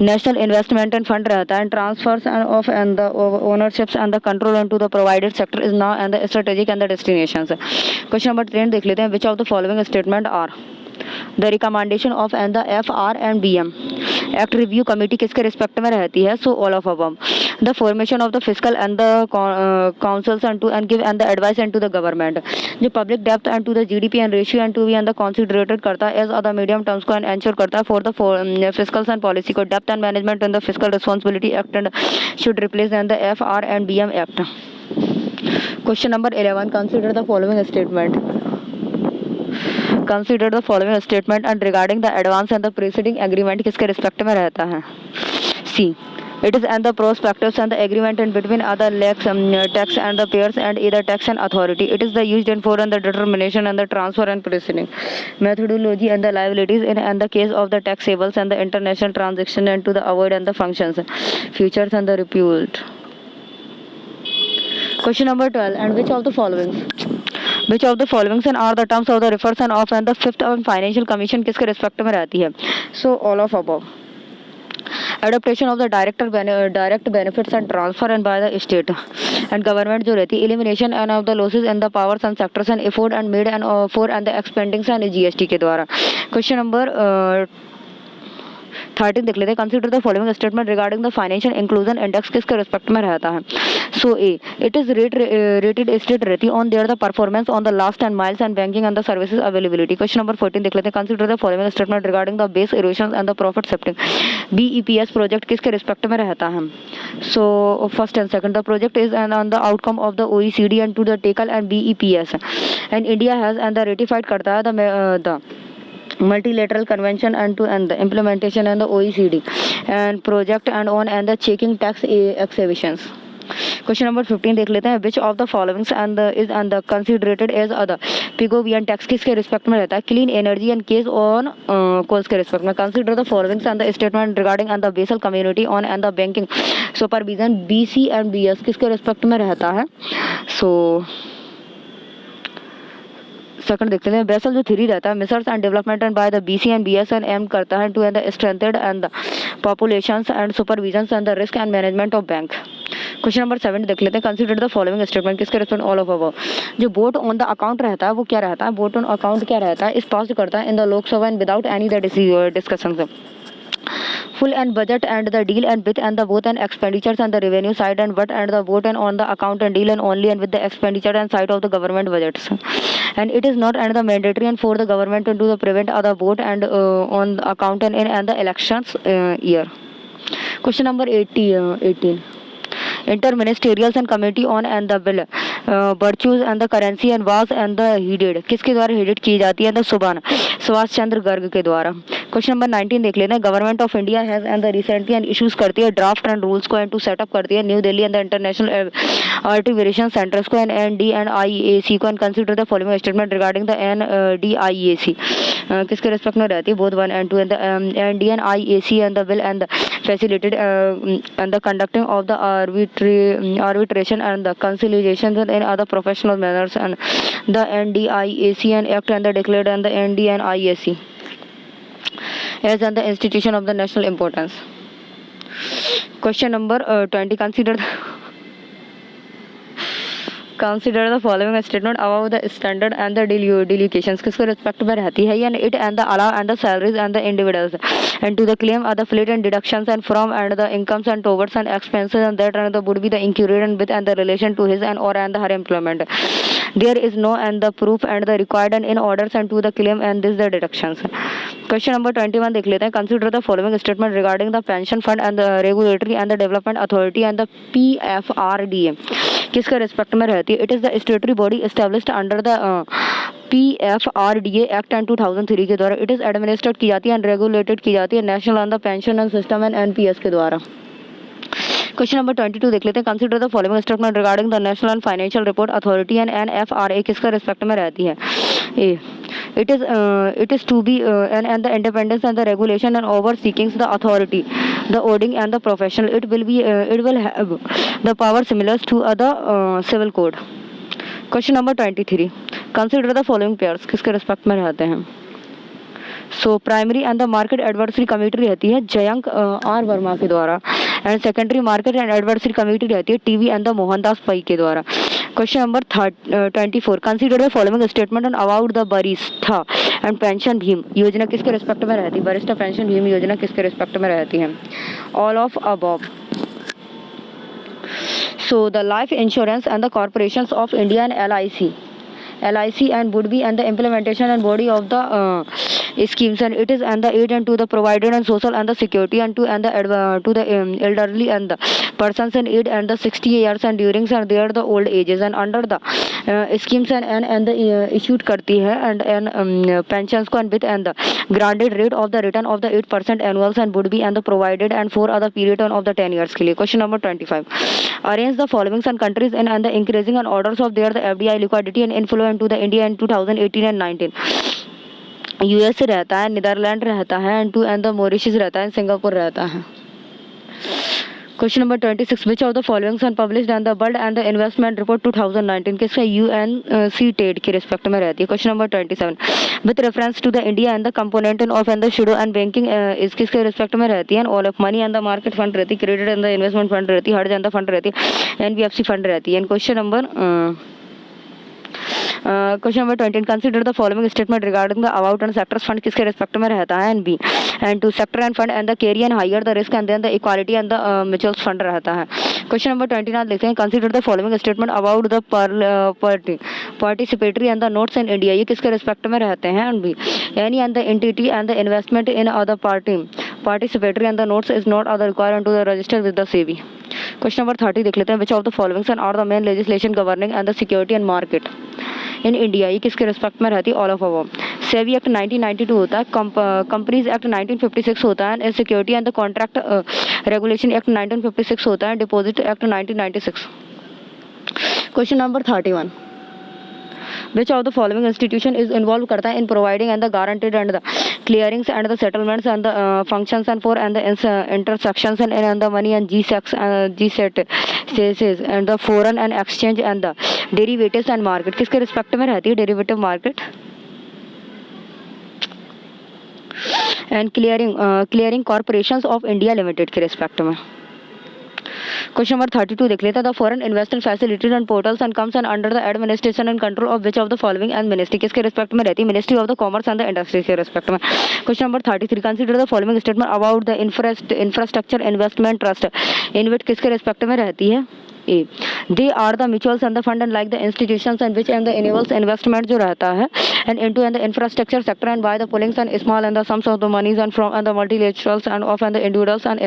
national investment and fund रहता है, transfers and of and the ownerships and the control and to the provided sector is now and the strategic and the destinations. Question number 10 देख लेते हैं, which of the following statement are the recommendation of and the FR&BM act review committee किसके respect में रहती है? So all of above. The formation of the fiscal and the councils and to and give and the advice and to the government. जो public depth and to the GDP and ratio and to be and the considerated करता है as other medium terms को and ensure करता है for the फिस्कल्स and policy को। Depth and management and the fiscal responsibility act and should replace and the FR&BM act. Question number 11, consider the following statement. Consider the following statement and regarding the advance and the preceding agreement किसके respect में रहता है? सी, it is and the prospectus and the agreement and between other tax and the payers and either tax and authority. It is the used in for and the determination and the transfer and proceeding methodology and the liabilities in and the case of the taxables and the international transaction and to the avoid and the functions futures and the repute. Question number 12, and which of the following and are the terms of the refers and of and the fifth financial commission किसके respect में रहती है? So all of above. Adaptation of the direct benefits and transfer and by the state and government जो रहती है, elimination and of the losses and the powers and sectors and effort and made and for and the expendings and GST के द्वारा। Question number 13 देख लेते हैं। Consider the following statement regarding the financial inclusion index किसके respect में रहता है? So A, it is rated state रहती on their the performance on the last and miles and banking and the services availability. Question number 14 देख लेते हैं। Consider the following statement regarding the base erosion and the profit shifting. BEPS project किसके respect में रहता है? So first and second, the project is an on the outcome of the OECD and to the tackle and BEPS and India has and the ratified करता है the multilateral convention and to and the implementation and the OECD and project and on and the checking tax exhibitions. Question number 15 देख लेते हैं। Which of the followings and is and the considerated as other Pigovian tax किसके respect में रहता है? Clean energy and case on coals के respect में। Consider the followings and the statement regarding and the Basel community on and the banking supervision BC and BS किसके respect में रहता है? सो सेकंड देखते हैं। बेसल जो 3 रहता है, measures and development and by the BC and BS and aim करता है to and the strengthed and the populations and supervision and the risk and management of bank. Question number 7 देख लेते हैं। कंसीडर द फॉलोइंग स्टेटमेंट किसके respect all of above. जो vote on the account रहता है वो क्या रहता है? वोट ऑन अकाउंट क्या रहता है? इस पास करता है in the Lok Sabha and without any the discussion full and budget and the deal and with and the both and expenditures and the revenue side and what and the vote and on the account and deal and only and with the expenditure and side of the government budgets and it is not and the mandatory and for the government to do the prevent other vote and on the account and the elections year. Question number 18. Interministerials and committee on and the bill virtues and the currency and was and the headed किसके द्वारा headed की जाती है? The Subhash Chandra Garg के द्वारा। Question number 19 देख लेते हैं। Government of India has and the recently and issues करती है ड्राफ्ट एंड रूल्स को एंड टू सेटअप करती है new Delhi and the international artificial centres को एंड ND एंड IAC को and consider the following statement regarding the NDIAC किसके respect में रहती है? Both 1 and 2 and the ND and IAC and the will and the facilitated and the conducting of the arbitration and the conciliation and other professional manners and the NDIAC and act and the declared and the ND and IAC as and the institution of the national importance. Question number 20. Consider the following statement above the standard and the delegation किसके respect में रहती है? यानी it and the allow and the salaries and the individuals and to the claim are the fleet and deductions and from and the incomes and towards and expenses and that and the would be the incurred and with and the relation to his and or and the her employment. There is no and the proof and the required and in orders and to the claim and this the deductions. Question number 21 देख लेते हैं। Consider the following statement regarding the pension fund and the regulatory and the development authority and the PFRDA किसके respect में रहती है? It is the statutory body established under the PFRDA act and 2003 के द्वारा। It is administrate की जाती है and regulated की जाती है national on the pension and system and NPS के द्वारा। क्वेश्चन नंबर 22 देख लेते हैं। Consider the following statement regarding the national and financial report authority and NFRA किसका रिस्पेक्ट में रहती है? ए, it is to be and the independence and the regulation and overseeing the authority, the auditing and the professional. It will have the power similar to other civil code. Question number 23. Consider the following pairs किसके respect में रहते हैं? So primary and the market advisory committee रहती है Jayanaka are Verma के द्वारा, and secondary market and advisory committee रहती है टीवी एंड द मोहनदास पई के द्वारा। Question number 24, consider the following statement on about the वरिष्ठ एंड पेंशन भीम योजना किसके रिस्पेक्ट में रहती है? वरिष्ठ पेंशन भीम योजना किसके रिस्पेक्ट में रहती है? All of above. So the life insurance and the corporations of India and LIC and would be and the implementation and body of the schemes, and it is and the aid and to the provided and social and the security and to the elderly and the persons in aid and the 60 years and during and their the old ages and under the schemes and the issued करती है and pensions को and with and the granted rate of the return of the 8% annuals and would be and the provided and for other period of the 10 years के लिए। Question number 25, arrange the following and countries in and the increasing and orders of their the FDI liquidity and inflow into the India in 2018 and 19। US रहता है, Netherlands रहता है and the Mauritius रहता है, Singapore रहता है। Question number 26, which of the following and published and the world and the investment report 2019 किसका UNCTAD के रिस्पेक्ट में रहती है? Question number 27, with reference to the India and the component of and the shadow and banking इस किसके respect में रहती है? All of money and the market fund रहती है, credit and the investment fund रहती है, हर्ज एंड द फंड रहती है, एनबीएफसी फंड रहती है। Question number 20, consider the following statement regarding the about and sectors fund किसके रिस्पेक्ट में रहता है? And B and two sector and fund and the carry and higher the risk and than the equality and the mutual fund रहता है। Question number 29 लिखते हैं, consider the following statement about the participatory and the notes in India ये किसके respect में रहते हैं? And be any and the entity and the investment in other participatory and the notes is not other required to the register with the SEBI। Question number 30 देख लेते हैं, which of the following are the main legislation governing and the security and market in India ये किसके respect में रहती है? All of above. SEBI act 1992 होता है, कंपनीज एक्ट 1956 होता है, security and the contract regulation act 1956 होता है, deposit act 1996। Question number 31, which of the following institution is involved करता है in providing and the guaranteed and the clearings and the settlements and the functions and for and the intersections and the money and GSET and the foreign and exchange and the derivatives and market किसके respect में रहती है? Derivative market and clearing corporations of India limited के respect में। Question number 32 देख लेते हैं, the foreign investor facilities and portals and comes and under the administration and control of which of the following and ministry किसके respect में रहती है? Ministry of the commerce and the industry के respect में। Question number 33, consider the following statement about the infrastructure investment trust in which किसके respect में रहती है? A they are the mutuals and the fund and like the institutions and which and the enables investment जो रहता है and into and the infrastructure sector and by the poolings and small and the sums of the moneys and from and the multilaterals and of and the individuals and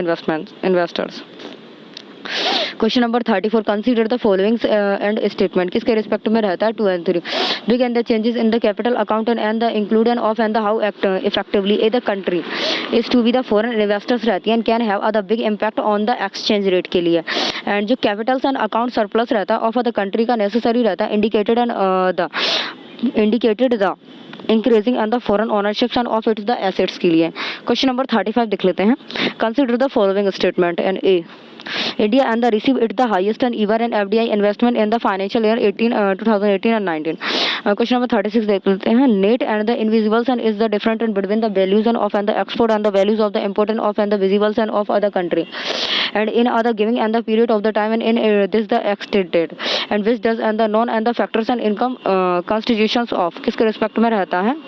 investors. Question number 34, consider the following and statement किसके respect में रहता है? 2 and 3, big and the changes in the capital account and the inclusion of and the how effectively a the country is to be the foreign investors रहती है and can have a big impact on the exchange rate के लिए, and जो Capitals and account surplus रहता है of the country का necessary रहता है indicated the increasing and the foreign ownership end of its the assets के लिए। क्वेश्चन नंबर 35 देख लेते हैं, consider the following statement and A India and the receive it the highest and ever and FDI investment in the financial year 2018 and 19। Question number 36 देख लेते हैं, net and the invisibles and is the difference between the values and of and the export and the values of the import and of and the visibles and of other country and in other giving and the period of the time and in this the extended and which does and the non and the factors and income constitutions of किसके respect में रहता है?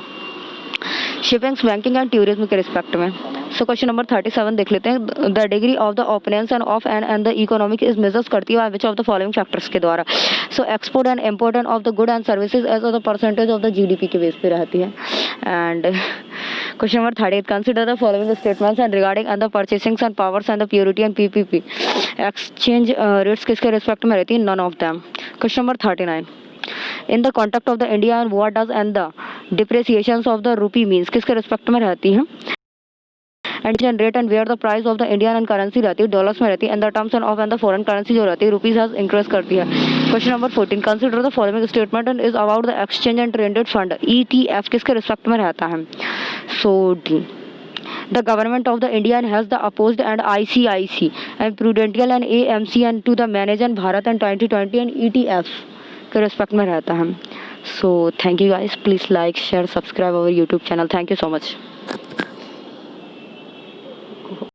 Shippings, banking and tourism के respect में। So question number 37 देख लेते हैं, the degree of the opinions and of and the economic is measures करती है which of the following factors के द्वारा? So export and import of the good and services as the percentage of the GDP के base पे रहती है। And question number 38, consider the following statements and regarding and the purchasings and powers and the purity and PPP exchange rates किसके respect में रहती है? None of them. Question number 39, in the context of the India and what does and the depreciations of the rupee means किसके respect में रहती है? and rate and where the price of the Indian and currency रहती है dollars में रहती है and the terms and of and the foreign currency जो रहती है रुपीज has increase करती है। Question number 14, consider the following statement and is about the exchange and traded fund ETF किसके रिस्पेक्ट में रहता है? So D, the government of the India has the opposed and ICIC and Prudential and AMC and to the manage and Bharat and 2020 and ETF के respect में रहता है। So thank you guys. Please like, share, subscribe our YouTube channel. Thank you so much.